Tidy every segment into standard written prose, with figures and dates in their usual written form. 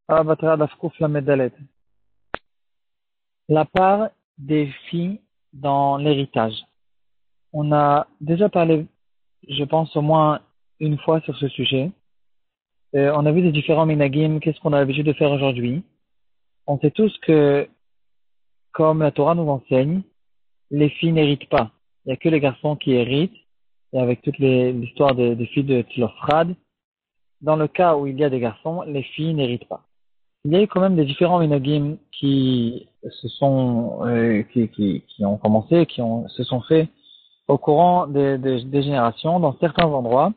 La part des filles dans l'héritage. On a déjà parlé, je pense, au moins une fois sur ce sujet. On a vu des différents minagim, qu'est-ce qu'on a l'habitude de faire aujourd'hui. On sait tous que, comme la Torah nous enseigne, les filles n'héritent pas. Il n'y a que les garçons qui héritent, et avec toute l'histoire des filles de Tlofrad. Dans le cas où il y a des garçons, les filles n'héritent pas. Il y a eu quand même des différents minagim qui qui ont commencé, se sont faits au courant des générations dans certains endroits.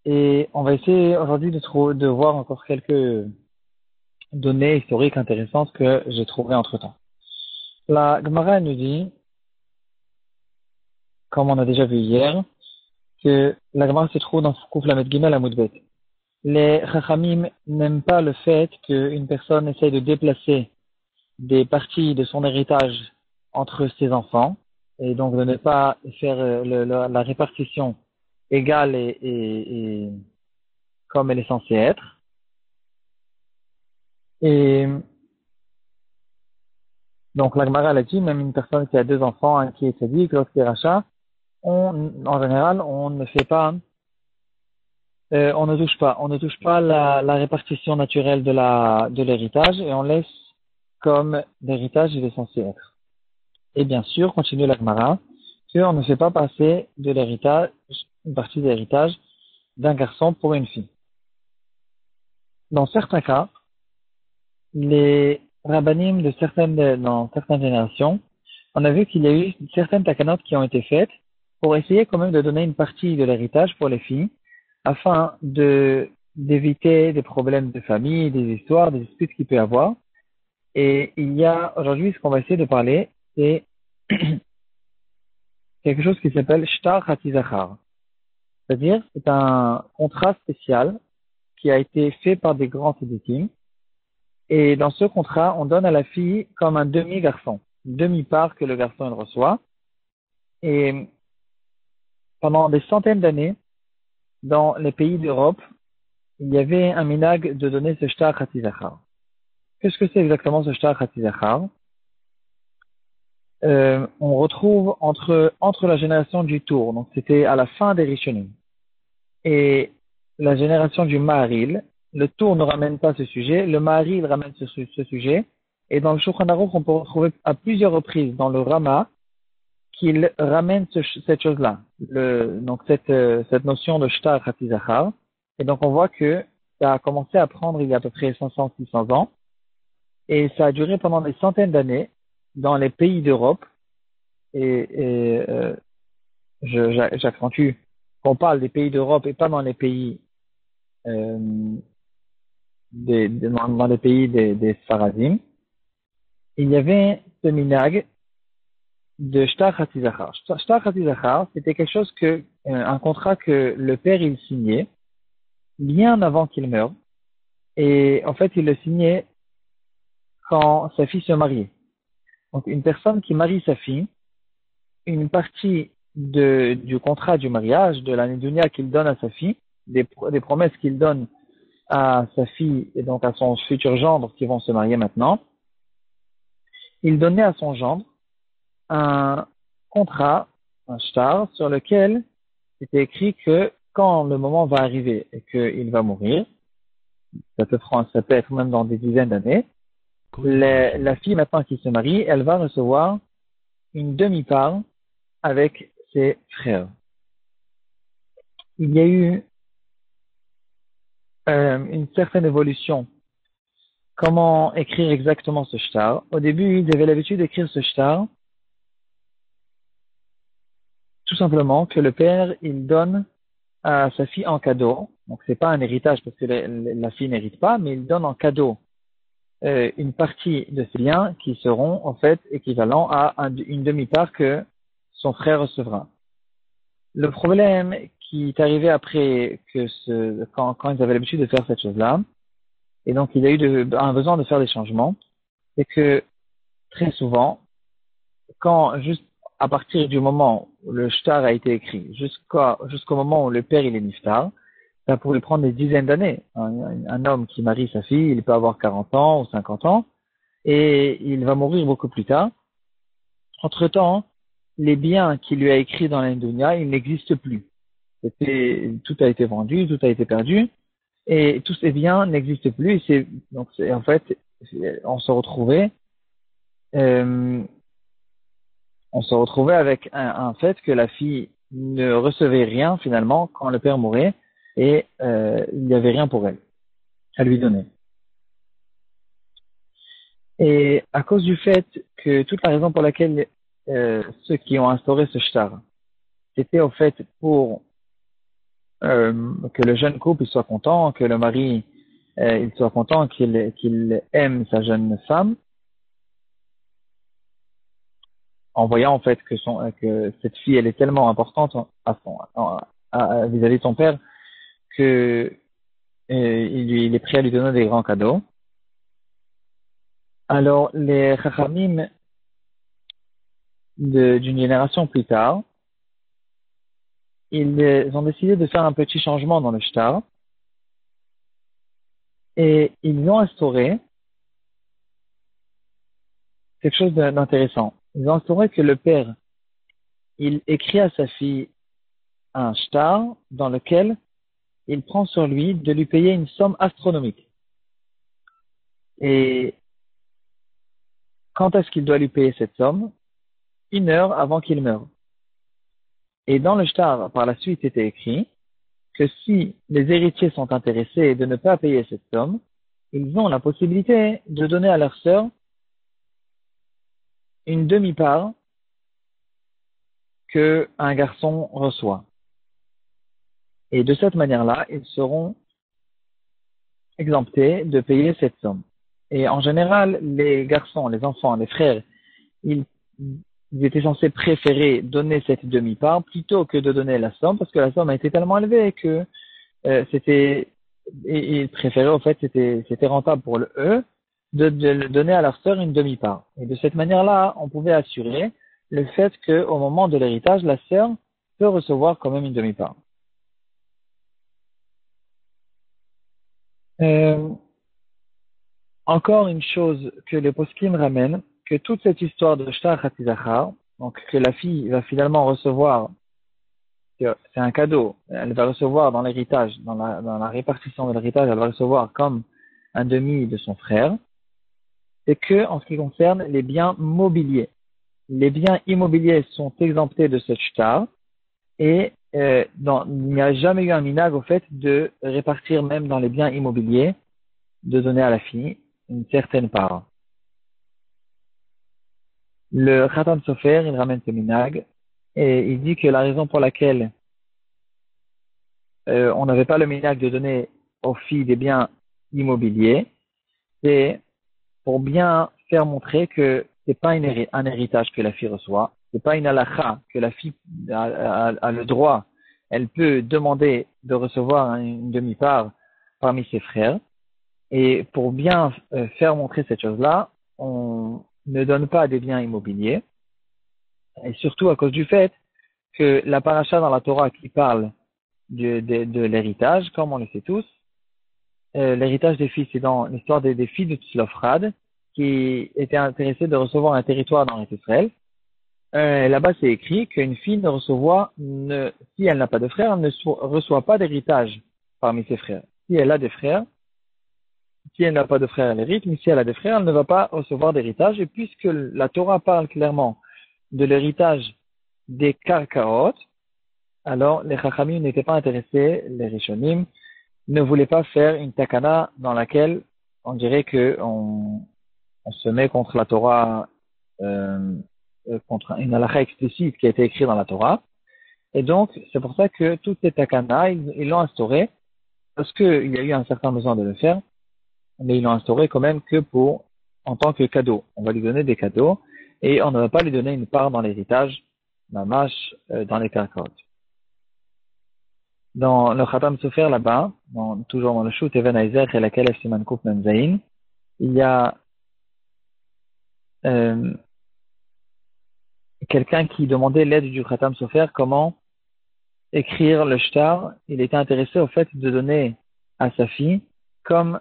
Et on va essayer aujourd'hui de voir encore quelques données historiques intéressantes que j'ai trouvées entre temps. La Gemara nous dit, comme on a déjà vu hier, que la Gemara se trouve dans Kouf Lamed Gimel à Moudbet. Les Chachamim n'aiment pas le fait qu'une personne essaye de déplacer des parties de son héritage entre ses enfants, et donc de ne pas faire la répartition égale et comme elle est censée être. Et donc la Gemara l'a dit, même une personne qui a deux enfants, un qui est tzaddik, l'autre qui est rachat, en général, on ne touche pas la répartition naturelle de l'héritage et on laisse comme l'héritage il est censé être. Et bien sûr, continue la Gemara, qu'on ne fait pas passer de l'héritage, une partie de l'héritage d'un garçon pour une fille. Dans certains cas, les rabbanim dans certaines générations, on a vu qu'il y a eu certaines takanotes qui ont été faites pour essayer quand même de donner une partie de l'héritage pour les filles, afin d'éviter des problèmes de famille, des histoires, des disputes qu'il peut y avoir. Et il y a aujourd'hui ce qu'on va essayer de parler, c'est quelque chose qui s'appelle Shtar Hatizachar. C'est-à-dire, c'est un contrat spécial qui a été fait par des grands tzadikim. Et dans ce contrat, on donne à la fille comme un demi-garçon, une demi-part que le garçon il reçoit. Et pendant des centaines d'années, dans les pays d'Europe, il y avait un minag de donner ce shtar Hatizachar. Qu'est-ce que c'est exactement ce shtar Hatizachar? On retrouve entre la génération du Tour, donc c'était à la fin des Rishonim, et la génération du Maharil. Le Tour ne ramène pas ce sujet, le Maharil ramène ce sujet, et dans le Shulchan Aruch, on peut retrouver à plusieurs reprises dans le Rama qu'il ramène cette chose-là, donc cette notion de shtar Hatizachar. Et donc on voit que ça a commencé à prendre il y a à peu près 500-600 ans, et ça a duré pendant des centaines d'années dans les pays d'Europe. J'accentue qu'on parle des pays d'Europe et pas dans les pays dans les pays des Sfaradim. Il y avait ce minag de shtar Hatizachar. Shtar Hatizachar, c'était quelque chose un contrat que le père il signait bien avant qu'il meure. Et en fait, il le signait quand sa fille se mariait. Donc, une personne qui marie sa fille, une partie du contrat du mariage, de la nédunia qu'il donne à sa fille, des promesses qu'il donne à sa fille et donc à son futur gendre qui vont se marier maintenant, il donnait à son gendre un contrat, un shtar, sur lequel c'était écrit que quand le moment va arriver et qu'il va mourir, ça peut être même dans des dizaines d'années, la fille maintenant qui se marie, elle va recevoir une demi-part avec ses frères. Il y a eu une certaine évolution. Comment écrire exactement ce shtar? Au début, ils avaient l'habitude d'écrire ce shtar tout simplement que le père, il donne à sa fille en cadeau. Donc, c'est pas un héritage parce que la fille n'hérite pas, mais il donne en cadeau une partie de ses biens qui seront en fait équivalents à une demi-part que son frère recevra. Le problème qui est arrivé après quand ils avaient l'habitude de faire cette chose-là, et donc il y a eu un besoin de faire des changements, c'est que très souvent, juste à partir du moment où le shtar a été écrit, jusqu'au moment où le père il est niftar, ça pourrait prendre des dizaines d'années. Un homme qui marie sa fille, il peut avoir 40 ans ou 50 ans, et il va mourir beaucoup plus tard. Entre-temps, les biens qu'il lui a écrits dans l'Indunia, ils n'existent plus. Tout a été vendu, tout a été perdu, et tous ces biens n'existent plus. En fait, on se retrouvait, euh, on se retrouvait avec un fait que la fille ne recevait rien finalement quand le père mourait, et il n'y avait rien pour elle à lui donner. Et à cause du fait que toute la raison pour laquelle ceux qui ont instauré ce shtar, c'était au fait pour que le jeune couple il soit content, que le mari il soit content, qu'il aime sa jeune femme, en voyant en fait que cette fille elle est tellement importante vis-à-vis de son père que il est prêt à lui donner des grands cadeaux. Alors les chachamim d'une génération plus tard, ils ont décidé de faire un petit changement dans le shtar et ils ont instauré quelque chose d'intéressant. Ils ont instauré que le père, il écrit à sa fille un shtar dans lequel il prend sur lui de lui payer une somme astronomique. Et quand est-ce qu'il doit lui payer cette somme? 1 heure avant qu'il meure. Et dans le shtar, par la suite, était écrit que si les héritiers sont intéressés de ne pas payer cette somme, ils ont la possibilité de donner à leur sœur une demi-part qu'un garçon reçoit. Et de cette manière-là, ils seront exemptés de payer cette somme. Et en général, les garçons, les enfants, les frères, ils étaient censés préférer donner cette demi-part plutôt que de donner la somme, parce que la somme a été tellement élevée que ils préféraient, au fait, c'était rentable pour eux de donner à leur sœur une demi-part. Et de cette manière-là, on pouvait assurer le fait qu'au moment de l'héritage, la sœur peut recevoir quand même une demi-part. Euh, Encore une chose que les poskim ramènent, que toute cette histoire de Shtar Hatizachar, donc que la fille va finalement recevoir, c'est un cadeau, elle va recevoir dans l'héritage, dans la répartition de l'héritage, elle va recevoir comme un demi de son frère, c'est que en ce qui concerne les biens mobiliers. Les biens immobiliers sont exemptés de cette Shtar et il n'y a jamais eu un minag au fait de répartir même dans les biens immobiliers, de donner à la fille une certaine part. Le Khatam Sofer, il ramène ce minag et il dit que la raison pour laquelle on n'avait pas le minag de donner aux filles des biens immobiliers, c'est pour bien faire montrer que c'est pas un héritage que la fille reçoit, c'est pas une halakha que la fille a le droit, elle peut demander de recevoir une demi-part parmi ses frères. Et pour bien faire montrer cette chose-là, on ne donne pas des biens immobiliers, et surtout à cause du fait que la paracha dans la Torah qui parle de l'héritage, comme on le sait tous, l'héritage des filles, c'est dans l'histoire des filles de Tzlofrad, qui étaient intéressées de recevoir un territoire dans Israël. Là-bas, c'est écrit qu'une fille si elle n'a pas de frères, elle ne reçoit pas d'héritage parmi ses frères. Si elle a des frères, si elle n'a pas de frères, elle hérite, mais si elle a des frères, elle ne va pas recevoir d'héritage. Et puisque la Torah parle clairement de l'héritage des karkaot, alors les chachamim n'étaient pas intéressés, les rishonim ne voulaient pas faire une takana dans laquelle on dirait que on se met contre la Torah, contre une halakha explicite qui a été écrite dans la Torah. Et donc, c'est pour ça que toutes ces takana, ils l'ont instauré, parce qu'il y a eu un certain besoin de le faire, mais ils l'ont instauré quand même que en tant que cadeau. On va lui donner des cadeaux, et on ne va pas lui donner une part dans l'héritage, mamash, dans les karkot. Dans le Khatam Sofer là-bas, toujours dans le Shut Even Aizer et la Kelef Siman Kuf Memzaïn, il y a quelqu'un qui demandait l'aide du Khatam Sofer, comment écrire le shtar, il était intéressé au fait de donner à sa fille comme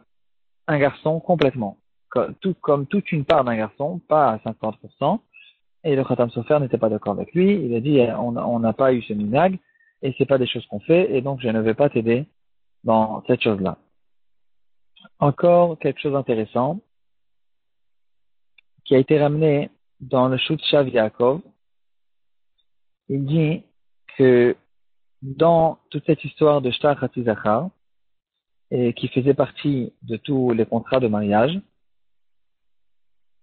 un garçon complètement, comme toute une part d'un garçon, pas à 50%. Et le Khatam Sofer n'était pas d'accord avec lui. Il a dit, on n'a pas eu ce minag, et c'est pas des choses qu'on fait, et donc je ne vais pas t'aider dans cette chose-là. Encore quelque chose d'intéressant, qui a été ramené dans le Shut Shav Yaakov. Il dit que dans toute cette histoire de Shtar Hatizachar, et qui faisait partie de tous les contrats de mariage,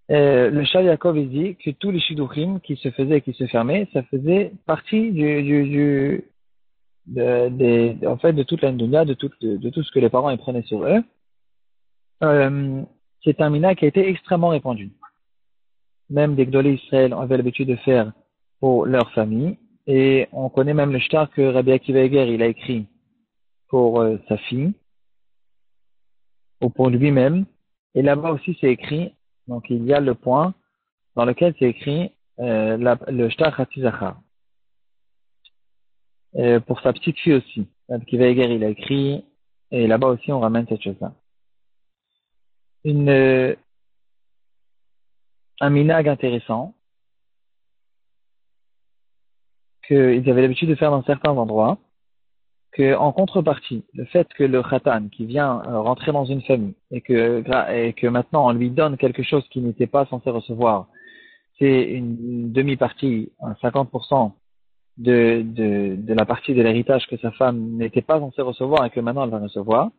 le Shav Yaakov il dit que tous les Shidduchim qui se faisaient et qui se fermaient, ça faisait partie en fait, de toute la dunya, de tout ce que les parents y prenaient sur eux. C'est un mina qui a été extrêmement répandu. Même des Gdolé Israël avaient l'habitude de faire pour leur famille. Et on connaît même le shtar que Rabbi Akiva Eger, il a écrit pour sa fille, ou pour lui-même. Et là-bas aussi, c'est écrit, donc il y a le point dans lequel c'est écrit le shtar Hatizachar. Pour sa petite fille aussi. Rabbi Akiva Eger, il a écrit, et là-bas aussi, on ramène cette chose-là. Un minag intéressant qu'ils avaient l'habitude de faire dans certains endroits, que en contrepartie, le fait que le khatan qui vient rentrer dans une famille et que maintenant on lui donne quelque chose qu'il n'était pas censé recevoir, c'est une demi-partie, un 50% de la partie de l'héritage que sa femme n'était pas censée recevoir et que maintenant elle va recevoir.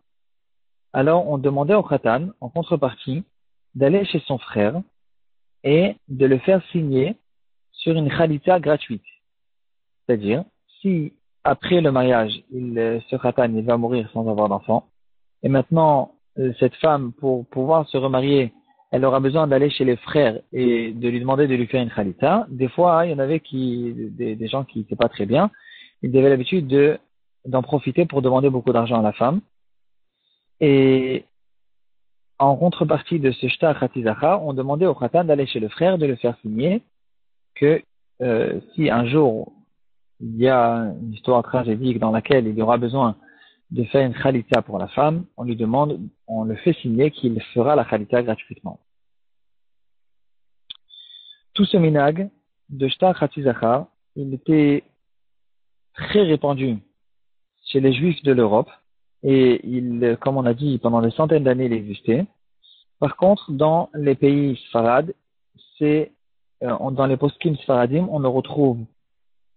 Alors on demandait au khatan, en contrepartie, d'aller chez son frère et de le faire signer sur une khalita gratuite. C'est-à-dire, si après le mariage, ce khatan, il va mourir sans avoir d'enfant, et maintenant, cette femme, pour pouvoir se remarier, elle aura besoin d'aller chez les frères et de lui demander de lui faire une khalita. Des fois, il y en avait des gens qui n'étaient pas très bien, ils avaient l'habitude d'en profiter pour demander beaucoup d'argent à la femme. Et en contrepartie de ce shtar khatizacha, on demandait au khatan d'aller chez le frère, de le faire signer que si un jour il y a une histoire tragédique dans laquelle il y aura besoin de faire une khalita pour la femme, on lui demande, on le fait signer qu'il fera la khalita gratuitement. Tout ce minag de shtar khatizachar, il était très répandu chez les juifs de l'Europe et comme on a dit, pendant des centaines d'années, il existait. Par contre, dans les pays sfarad, dans les poskim sfaradim, on ne retrouve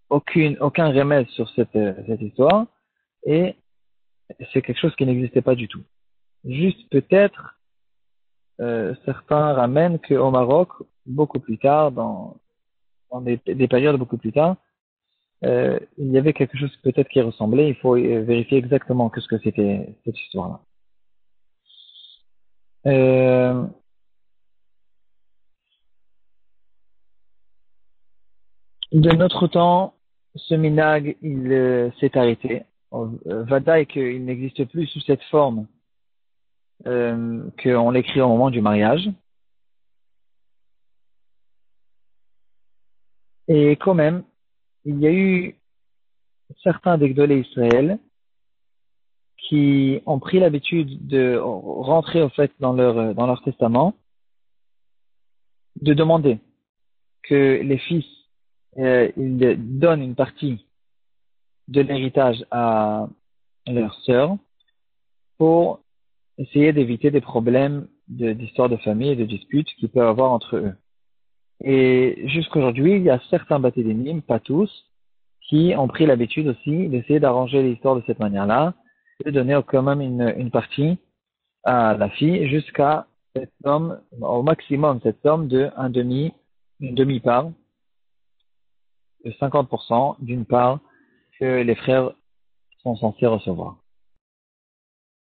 aucun remède sur cette histoire et c'est quelque chose qui n'existait pas du tout. Juste peut-être, certains ramènent qu'au Maroc, beaucoup plus tard, dans des périodes beaucoup plus tard, il y avait quelque chose peut-être qui ressemblait. Il faut vérifier exactement ce que c'était cette histoire-là. De notre temps, ce minag, il s'est arrêté. Vadaï qu'il n'existe plus sous cette forme qu'on l'écrit au moment du mariage. Et quand même, il y a eu certains des Gdolé Israël qui ont pris l'habitude de rentrer au fait dans leur testament, de demander que les fils ils donnent une partie de l'héritage à leurs sœurs pour essayer d'éviter des problèmes d'histoire de famille et de disputes qu'ils peuvent avoir entre eux. Et jusqu'aujourd'hui, il y a certains batédénim, pas tous, qui ont pris l'habitude aussi d'essayer d'arranger l'histoire de cette manière-là, de donner quand même une partie à la fille jusqu'à cette somme, au maximum cette somme de une demi-part, de 50% d'une part que les frères sont censés recevoir.